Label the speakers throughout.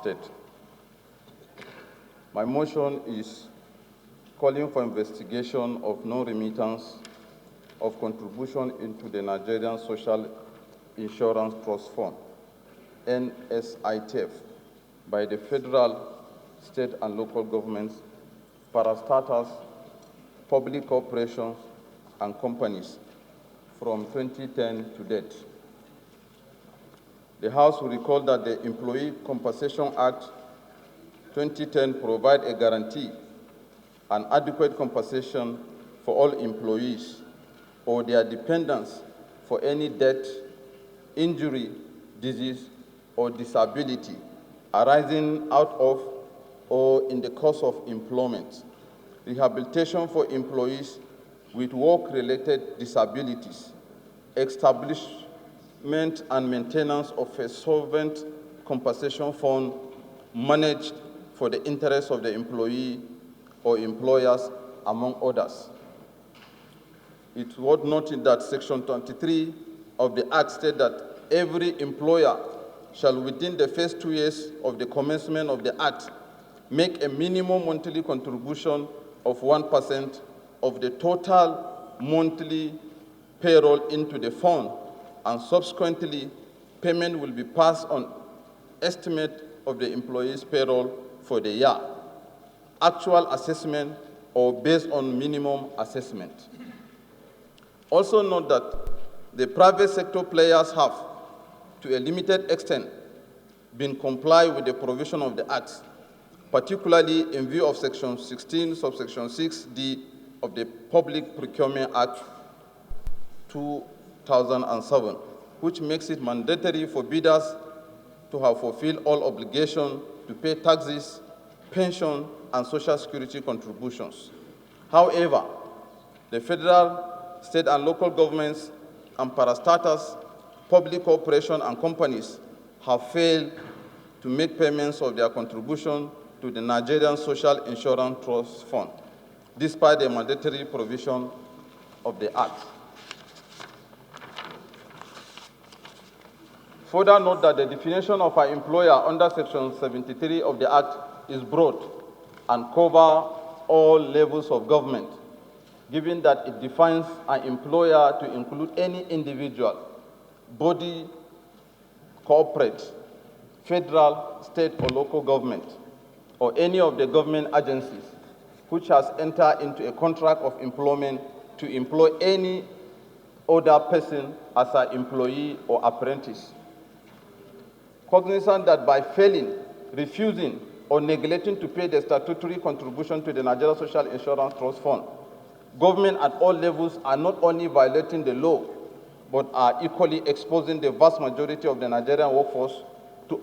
Speaker 1: State. My motion is calling for investigation of non-remittance of contribution into the Nigerian Social Insurance Trust Fund, NSITF, by the federal, state, and local governments, parastatals, public corporations, and companies from 2010 to date. The House will recall that the Employee Compensation Act 2010 provides a guarantee and adequate compensation for all employees or their dependents for any death, injury, disease, or disability arising out of or in the course of employment, rehabilitation for employees with work-related disabilities, establishment and maintenance of a solvent compensation fund managed for the interests of the employee or employers, among others. It's worth noting that Section 23 of the Act states that every employer shall, within the first 2 years of the commencement of the Act, make a minimum monthly contribution of 1% of the total monthly payroll into the fund, and subsequently, payment will be passed on estimate of the employee's payroll for the year, actual assessment, or based on minimum assessment. Also note that the private sector players have, to a limited extent, been compliant with the provision of the Act, particularly in view of Section 16, subsection 6D of the Public Procurement Act 2007, which makes it mandatory for bidders to have fulfilled all obligations to pay taxes, pension, and social security contributions. However, the federal, state, and local governments and parastatals, public corporations, and companies have failed to make payments of their contribution to the Nigerian Social Insurance Trust Fund, despite the mandatory provision of the Act. Further note that the definition of an employer under Section 73 of the Act is broad and covers all levels of government, given that it defines an employer to include any individual, body, corporate, federal, state, or local government, or any of the government agencies which has entered into a contract of employment to employ any other person as an employee or apprentice. Cognizant that by failing, refusing, or neglecting to pay the statutory contribution to the Nigerian Social Insurance Trust Fund, government at all levels are not only violating the law, but are equally exposing the vast majority of the Nigerian workforce to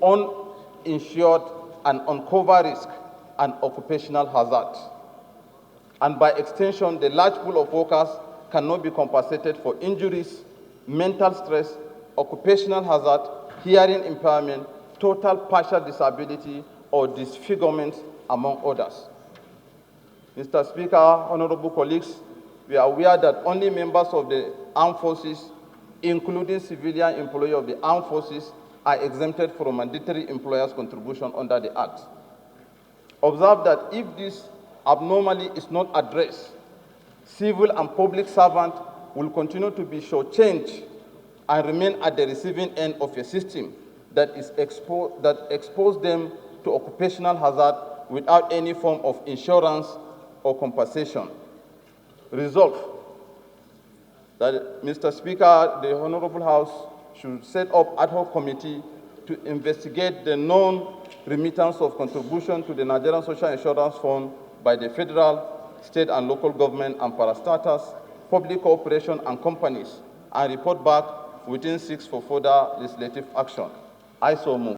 Speaker 1: uninsured and uncovered risk and occupational hazard. And by extension, the large pool of workers cannot be compensated for injuries, mental stress, occupational hazard, hearing impairment, total partial disability, or disfigurement, among others. Mr. Speaker, honorable colleagues, we are aware that only members of the armed forces, including civilian employees of the armed forces, are exempted from mandatory employers' contribution under the Act. Observe that if this abnormality is not addressed, civil and public servants will continue to be shortchanged and remain at the receiving end of a system that exposes them to occupational hazard without any form of insurance or compensation. Resolve that, Mr. Speaker, the Honorable House should set up ad hoc committee to investigate the non-remittance of contribution to the Nigerian Social Insurance Fund by the federal, state, and local government and parastatals, public corporations, and companies, and report back within 6 for further legislative action. I so move.